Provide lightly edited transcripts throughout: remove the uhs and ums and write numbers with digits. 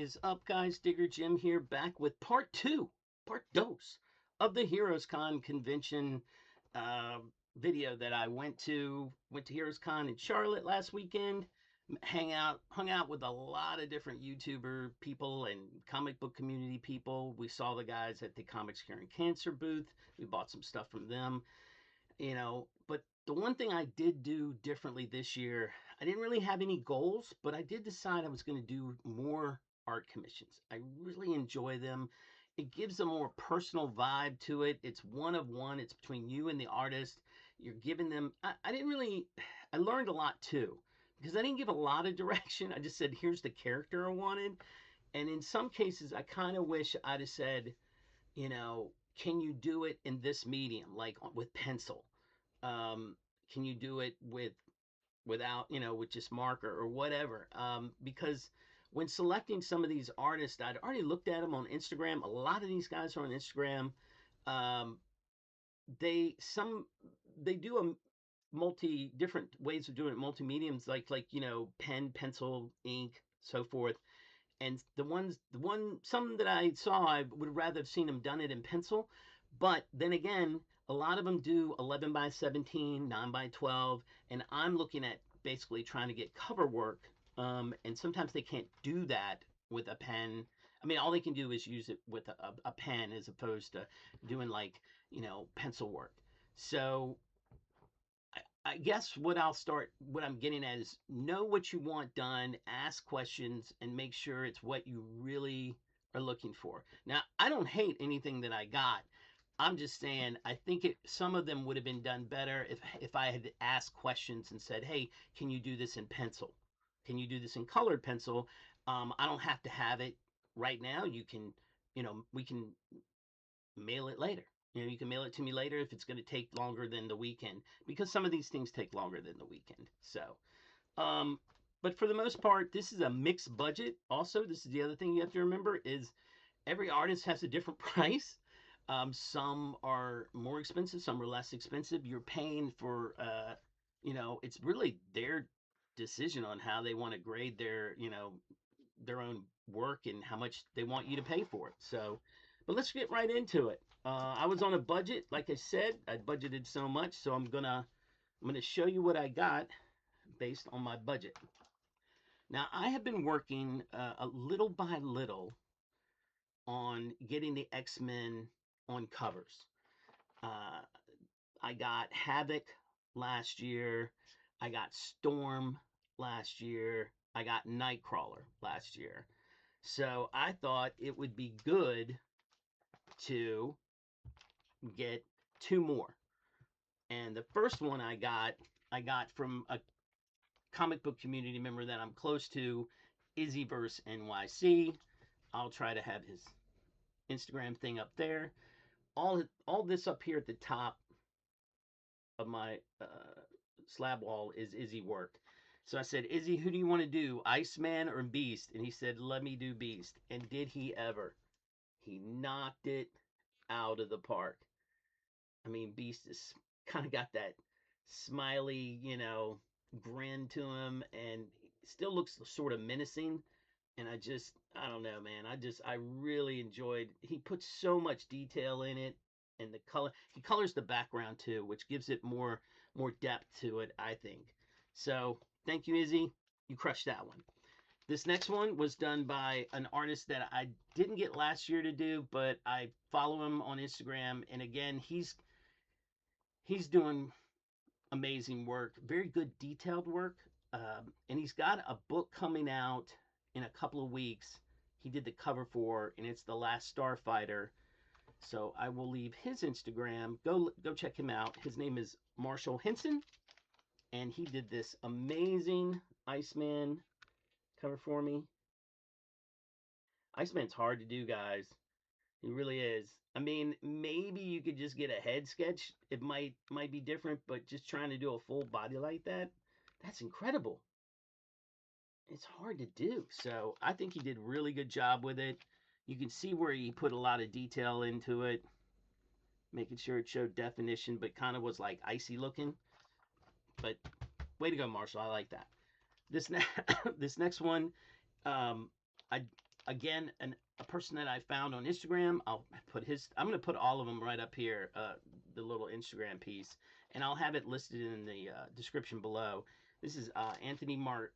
is up, guys? Digger Jim here, back with part dos of the Heroes Con convention uh, video that I went to Heroes Con in Charlotte last weekend. Hung out with a lot of different YouTuber people and comic book community people. We saw the guys at the Comics Curing Cancer booth. We bought some stuff from them, but the one thing I did do differently this year, I didn't really have any goals, but I did decide I was going to do more art commissions. I really enjoy them. It gives a more personal vibe to it. It's one of one. It's between you and the artist. You're giving them. I didn't really. I learned a lot too because I didn't give a lot of direction. I just said, "Here's the character I wanted," and in some cases, I kind of wish I'd have said, you know, "Can you do it in this medium, like with pencil?" Can you do it without, with just marker or whatever? Because when selecting some of these artists, I'd already looked at them on Instagram. A lot of these guys are on Instagram. um, they some they do a multi different ways of doing it, multi mediums, like pen, pencil, ink, so forth. And some that I saw, I would rather have seen them done it in pencil. But then again, a lot of them do 11 by 17, 9 by 12, and I'm looking at basically trying to get cover work. And sometimes they can't do that with a pen. I mean, all they can do is use it with a pen as opposed to doing like, pencil work. So I guess what I'm getting at is know what you want done, ask questions, and make sure it's what you really are looking for. Now, I don't hate anything that I got. I'm just saying I think some of them would have been done better if I had asked questions and said, "Hey, can you do this in pencil? Can you do this in colored pencil? I don't have to have it right now. We can mail it later. You can mail it to me later if it's going to take longer than the weekend because some of these things take longer than the weekend." So, um, but for the most part, this is a mixed budget. Also, this is the other thing you have to remember is every artist has a different price. Some are more expensive, some are less expensive. You're paying for, it's really their decision on how they want to grade their own work and how much they want you to pay for it. So, but let's get right into it. I was on a budget, like I said, I budgeted so much, so I'm gonna show you what I got based on my budget. Now, I have been working a little by little on getting the X-Men on covers. Uh, I got Havoc last year. I got Storm last year. I got Nightcrawler last year. So I thought it would be good to get two more. And the first one I got from a comic book community member that I'm close to, Izzyverse NYC. I'll try to have his Instagram thing up there. All this up here at the top of my slab wall is Izzy work. So I said, "Izzy, who do you want to do, Iceman or Beast?" And he said, "Let me do Beast." And did he ever? He knocked it out of the park. I mean, Beast is kind of got that smiley, grin to him, and still looks sort of menacing. And I don't know, man. I really enjoyed. He puts so much detail in it, and the color. He colors the background too, which gives it more depth to it, I think. So thank you, Izzy. You crushed that one. This next one was done by an artist that I didn't get last year to do, but I follow him on Instagram, and again, he's doing amazing work, very good detailed work, and he's got a book coming out in a couple of weeks. He did the cover for, and it's The Last Starfighter. So I will leave his Instagram. Go check him out. His name is Marshall Henson, and he did this amazing Iceman cover for me. Iceman's hard to do, guys. He really is. I mean, maybe you could just get a head sketch. It might be different, but just trying to do a full body like that, that's incredible. It's hard to do. So I think he did a really good job with it. You can see where he put a lot of detail into it, making sure it showed definition, but kind of was like icy looking. But way to go, Marshall. I like that. This this next one, um, I again, a person that I found on Instagram. I'm going to put all of them right up here, the little Instagram piece, and I'll have it listed in the description below. This is Anthony Marquez,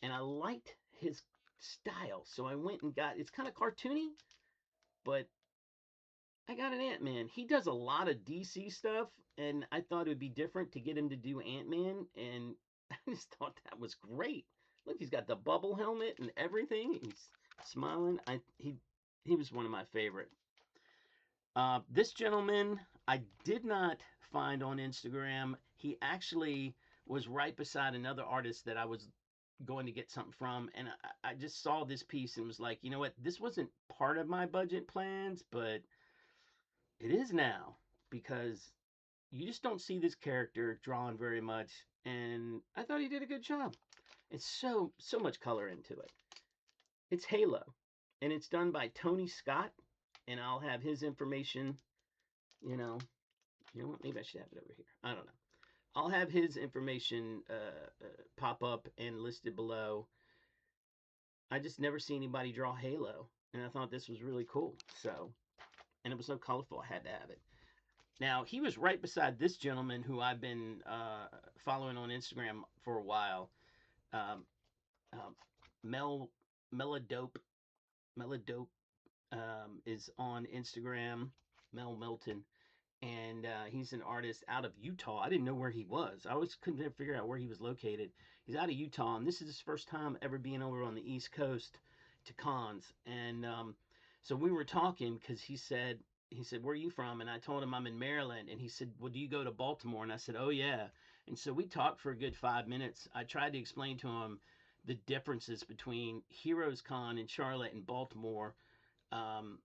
and I liked his style, so I went and got. It's kind of cartoony, but I got an Ant-Man. He does a lot of DC stuff, and I thought it would be different to get him to do Ant-Man, and I just thought that was great. Look, he's got the bubble helmet and everything. He's smiling. He was one of my favorite. This gentleman I did not find on Instagram. He actually was right beside another artist that I was going to get something from, and I just saw this piece and was like, you know what? This wasn't part of my budget plans, but it is now, because you just don't see this character drawn very much, and I thought he did a good job. It's so much color into it. It's Halo, and it's done by Tony Scott, and I'll have his information. You know, you know what? Maybe I should have it over here. I don't know. I'll have his information pop up and listed below. I just never see anybody draw Halo, and I thought this was really cool. So, and it was so colorful, I had to have it. Now, he was right beside this gentleman who I've been following on Instagram for a while. Um, Mel Meladope is on Instagram. Mel Milton, and he's an artist out of Utah. I didn't know where he was. I always couldn't figure out where he was located. He's out of Utah, and this is his first time ever being over on the East Coast to cons. And so we were talking because he said, "Where are you from?" And I told him I'm in Maryland, and he said, "Well, do you go to Baltimore?" And I said, "Oh yeah." And so we talked for a good 5 minutes. I tried to explain to him the differences between Heroes Con in Charlotte and Baltimore. Um,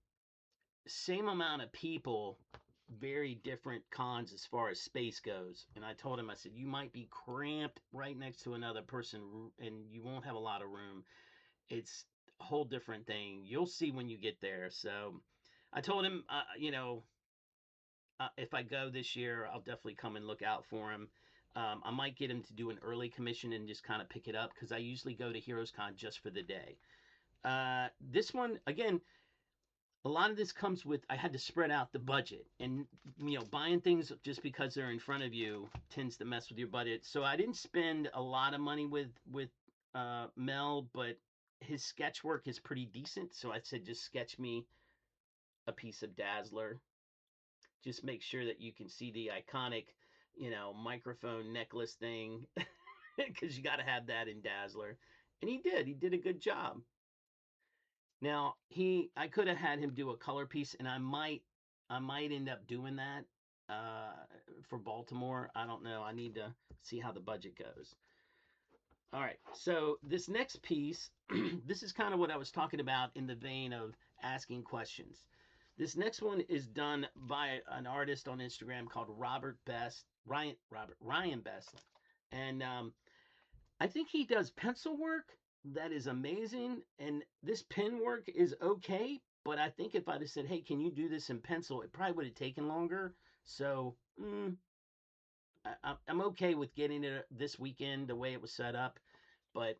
Same amount of people, very different cons as far as space goes. And I told him, I said, you might be cramped right next to another person and you won't have a lot of room. It's a whole different thing. You'll see when you get there. So I told him, if I go this year, I'll definitely come and look out for him. I might get him to do an early commission and just kind of pick it up because I usually go to Heroes Con just for the day. This one, again, a lot of this comes with I had to spread out the budget, and buying things just because they're in front of you tends to mess with your budget. So I didn't spend a lot of money with Mel, but his sketch work is pretty decent. So I said, just sketch me a piece of Dazzler. Just make sure that you can see the iconic, microphone necklace thing, because you got to have that in Dazzler. And he did. He did a good job. Now I could have had him do a color piece, and I might end up doing that for Baltimore. I don't know. I need to see how the budget goes. All right. So this next piece, this is kind of what I was talking about in the vein of asking questions. This next one is done by an artist on Instagram called Ryan Best, and I think he does pencil work that is amazing, and this pen work is okay. But I think if I'd have said, "Hey, can you do this in pencil?" it probably would have taken longer. So I'm okay with getting it this weekend the way it was set up. But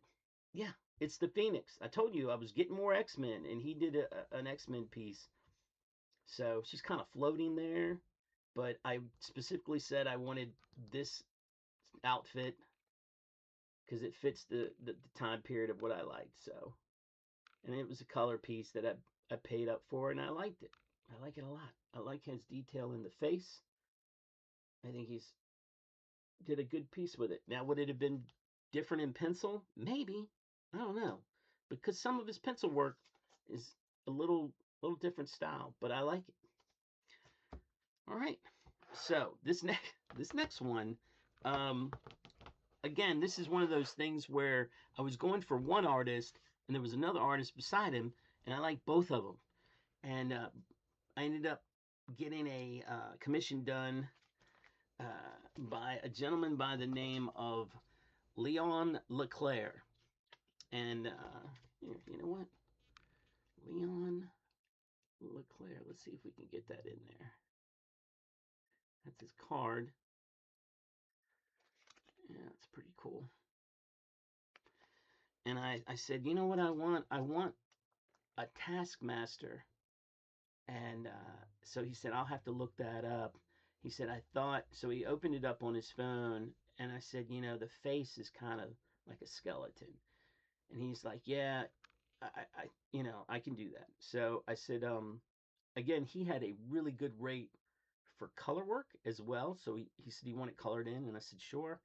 yeah, it's the Phoenix. I told you I was getting more X-Men, and he did an X-Men piece. So she's kind of floating there. But I specifically said I wanted this outfit because it fits the time period of what I liked. So, and it was a color piece that I paid up for, and I liked it. I like it a lot. I like his detail in the face. I think he's did a good piece with it. Now, would it have been different in pencil? Maybe. I don't know, because some of his pencil work is a little different style, but I like it. All right. So this next one, again, this is one of those things where I was going for one artist and there was another artist beside him, and I liked both of them. And I ended up getting a commission done by a gentleman by the name of Leon Leclerc. And you know what? Leon Leclerc. Let's see if we can get that in there. That's his card. Yeah, it's pretty cool. And I said, you know what I want? I want a Taskmaster. And so he said, I'll have to look that up. He said, I thought, so he opened it up on his phone. And I said, you know, the face is kind of like a skeleton. And he's like, yeah, I can do that. So I said, again, he had a really good rate for color work as well. So he said he wanted colored in, and I said, sure,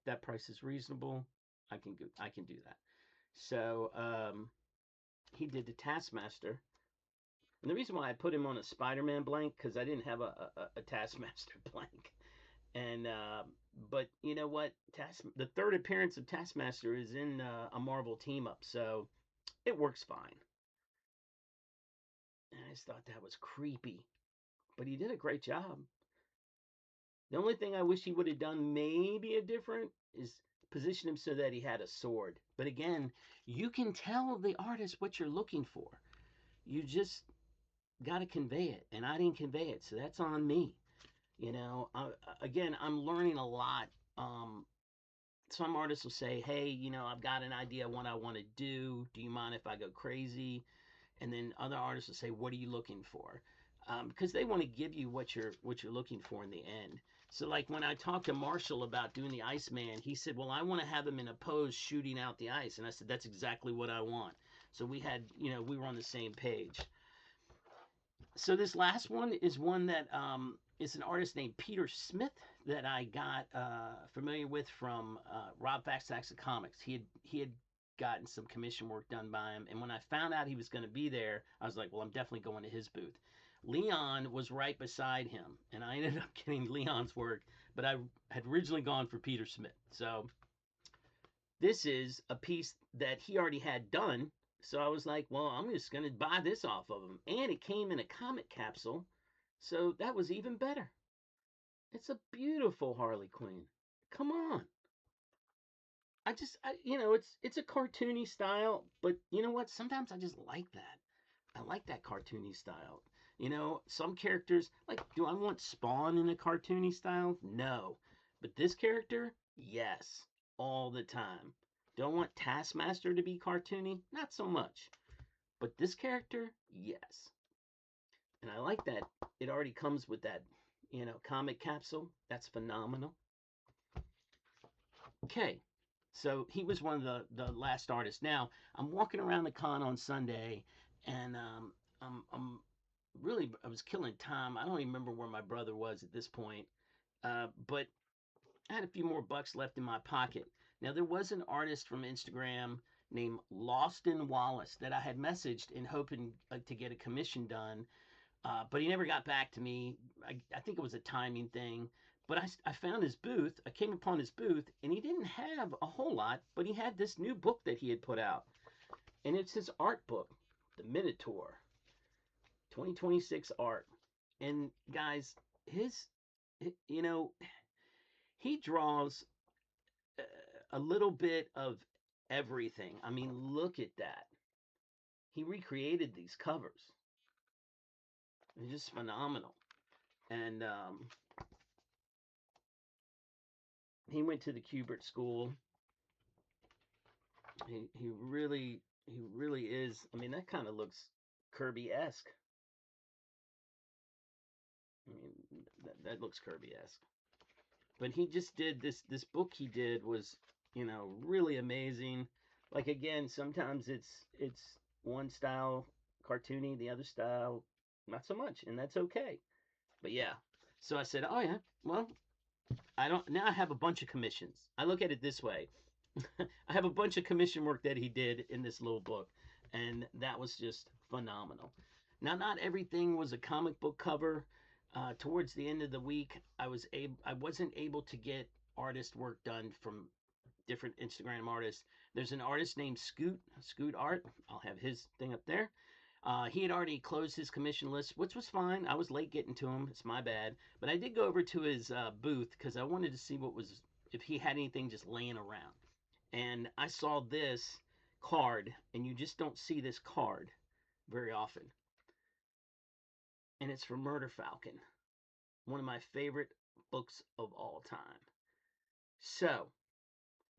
that price is reasonable. I can do that. So he did the Taskmaster, and the reason why I put him on a Spider-Man blank because I didn't have a Taskmaster blank. And but you know what? The third appearance of Taskmaster is in a Marvel team up, so it works fine. And I just thought that was creepy, but he did a great job. The only thing I wish he would have done maybe a different is position him so that he had a sword. But again, you can tell the artist what you're looking for. You just got to convey it, and I didn't convey it, so that's on me. You know, again, I'm learning a lot. Some artists will say, "Hey, you know, I've got an idea of what I want to do. Do you mind if I go crazy?" And then other artists will say, "What are you looking for?" Because they want to give you what you're looking for in the end. So, like when I talked to Marshall about doing the Iceman, he said, "Well, I want to have him in a pose shooting out the ice," and I said, "That's exactly what I want." So we had, we were on the same page. So this last one is one that is an artist named Peter Smith that I got familiar with from Rob Faxax of Comics. He had gotten some commission work done by him, and when I found out he was going to be there, I was like, well, I'm definitely going to his booth. Leon was right beside him, and I ended up getting Leon's work, but I had originally gone for Peter Smith. So this is a piece that he already had done. So I was like, well, I'm just going to buy this off of him. And it came in a comic capsule. So that was even better. It's a beautiful Harley Quinn. Come on. It's a cartoony style, but you know what? Sometimes I just like that. I like that cartoony style. Some characters, like, do I want Spawn in a cartoony style? No. But this character, yes, all the time. Do I want Taskmaster to be cartoony? Not so much. But this character, yes. And I like that it already comes with that, comic capsule. That's phenomenal. Okay. So he was one of the last artists. Now, I'm walking around the con on Sunday, and I'm really, I was killing time. I don't even remember where my brother was at this point, but I had a few more bucks left in my pocket. Now, there was an artist from Instagram named Loston Wallace that I had messaged in hoping to get a commission done, but he never got back to me. I think it was a timing thing. But I found his booth. I came upon his booth, and he didn't have a whole lot, but he had this new book that he had put out. And it's his art book, The Minotaur 2026 art. And guys, you know, he draws a little bit of everything. I mean, look at that. He recreated these covers. They're just phenomenal. And he went to the Kubert School. He really is. I mean, that kind of looks Kirby-esque. I mean, that looks Kirby-esque. But he just did this book he did was, really amazing. Like again, sometimes it's one style cartoony, the other style not so much, and that's okay. But yeah. So I said, "Oh yeah, well, I don't now I have a bunch of commissions." I look at it this way. I have a bunch of commission work that he did in this little book, and that was just phenomenal. Now, not everything was a comic book cover. Towards the end of the week, I wasn't able to get artist work done from different Instagram artists. There's an artist named Scoot Art. I'll have his thing up there. He had already closed his commission list, which was fine. I was late getting to him. It's my bad. But I did go over to his booth because I wanted to see if he had anything just laying around. And I saw this card, and you just don't see this card very often. And it's from Murder Falcon, one of my favorite books of all time. So,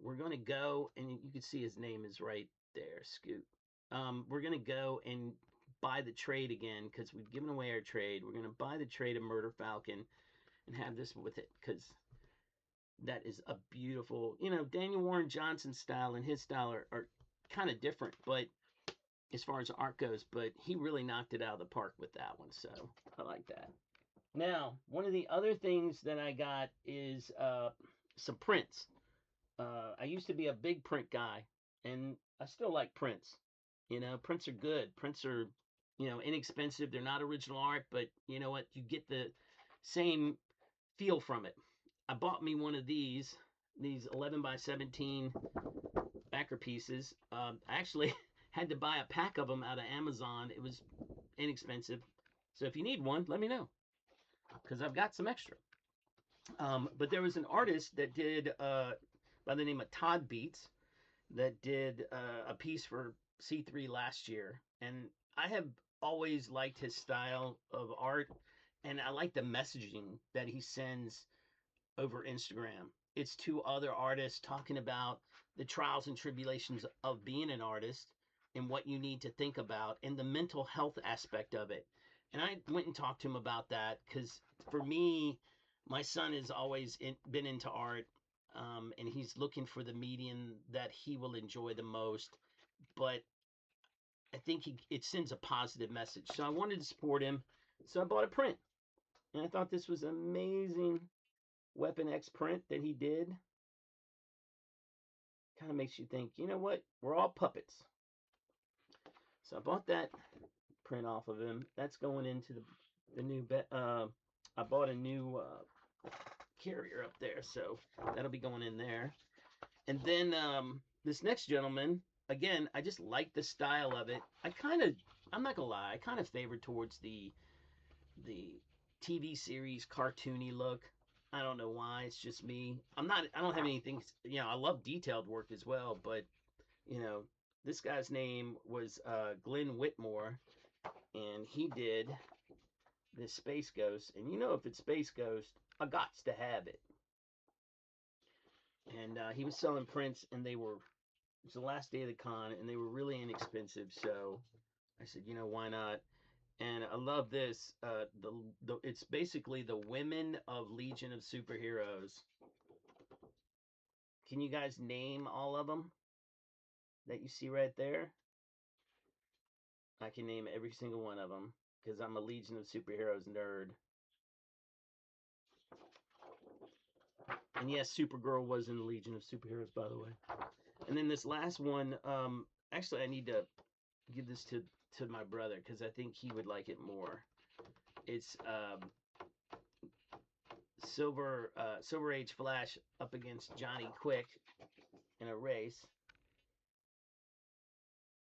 we're going to go, and you can see his name is right there, Scoot. We're going to go and buy the trade again because we've given away our trade. We're going to buy the trade of Murder Falcon and have this with it because that is a beautiful, Daniel Warren Johnson's style and his style are kind of different, but as far as art goes, but he really knocked it out of the park with that one, so I like that. Now, one of the other things that I got is some prints. I used to be a big print guy, and I still like prints. Prints are good. Prints are, inexpensive. They're not original art, but you know what? You get the same feel from it. I bought me one of these 11 by 17 backer pieces. I actually had to buy a pack of them out of Amazon. It was inexpensive. So if you need one, let me know because I've got some extra. But there was an artist that did, by the name of Todd Beats, that did a piece for C3 last year. And I have always liked his style of art, and I like the messaging that he sends over Instagram. It's two other artists talking about the trials and tribulations of being an artist and what you need to think about and the mental health aspect of it. And I went and talked to him about that because for me, my son has always been into art, and he's looking for the medium that he will enjoy the most. But I think it sends a positive message. So I wanted to support him. So I bought a print. And I thought this was amazing Weapon X print that he did. Kind of makes you think, you know what? We're all puppets. So I bought that print off of him. That's going into the new I bought a new carrier up there, so that'll be going in there. And then this next gentleman, again, I just like the style of it. I'm not gonna lie, I kind of favor towards the TV series cartoony look. I don't know why. It's just me. I don't have anything. I love detailed work as well, but this guy's name was Glenn Whitmore, and he did this Space Ghost. And if it's Space Ghost, I gots to have it. And he was selling prints, and it was the last day of the con, and they were really inexpensive. So I said, why not? And I love this. It's basically the women of Legion of Superheroes. Can you guys name all of them that you see right there? I can name every single one of them because I'm a Legion of Superheroes nerd. And yes, Supergirl was in the Legion of Superheroes, by the way. And then this last one, actually, I need to give this to my brother because I think he would like it more. It's Silver Age Flash up against Johnny Quick in a race.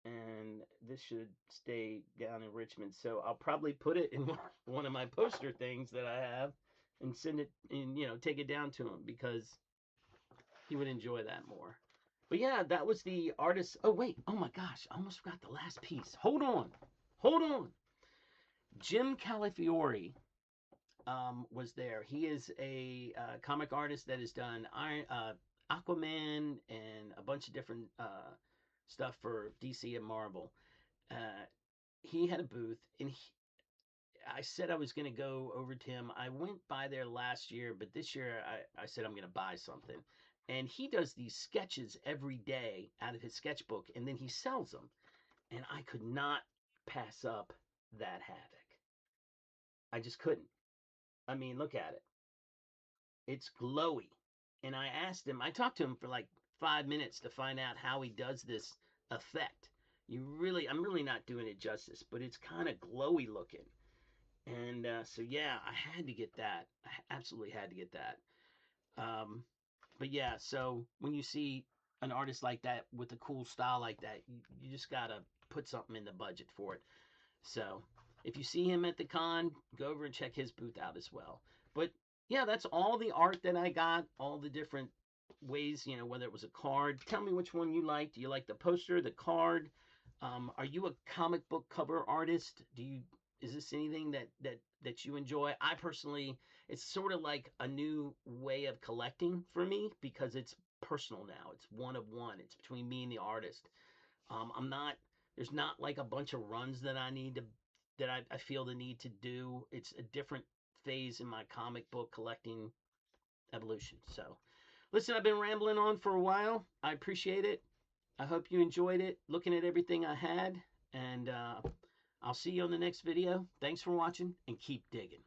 And this should stay down in Richmond. So I'll probably put it in one of my poster things that I have and send it and take it down to him because he would enjoy that more. But yeah, that was the artist. Oh wait, oh my gosh, I almost forgot the last piece. Hold on. Jim Calafiore was there. He is a comic artist that has done Aquaman and a bunch of different stuff for DC and Marvel. He had a booth, and I said I was going to go over to him. I went by there last year, but this year I said I'm going to buy something. And he does these sketches every day out of his sketchbook, and then he sells them. And I could not pass up that Havoc. I just couldn't. I mean, look at it. It's glowy. And I talked to him for like 5 minutes to find out how he does this effect. I'm really not doing it justice, but it's kind of glowy looking. And so, yeah, I had to get that. I absolutely had to get that. But yeah, so when you see an artist like that with a cool style like that, you just got to put something in the budget for it. So if you see him at the con, go over and check his booth out as well. But yeah, that's all the art that I got, all the different ways, whether it was a card. Tell me which one you like. Do you like the poster, the card? Are you a comic book cover artist? Is this anything that you enjoy? I personally, it's sort of like a new way of collecting for me because it's personal now. It's one of one. It's between me and the artist. There's not like a bunch of runs that I feel the need to do. It's a different phase in my comic book collecting evolution. So, listen, I've been rambling on for a while. I appreciate it. I hope you enjoyed it, looking at everything I had. And I'll see you on the next video. Thanks for watching, and keep digging.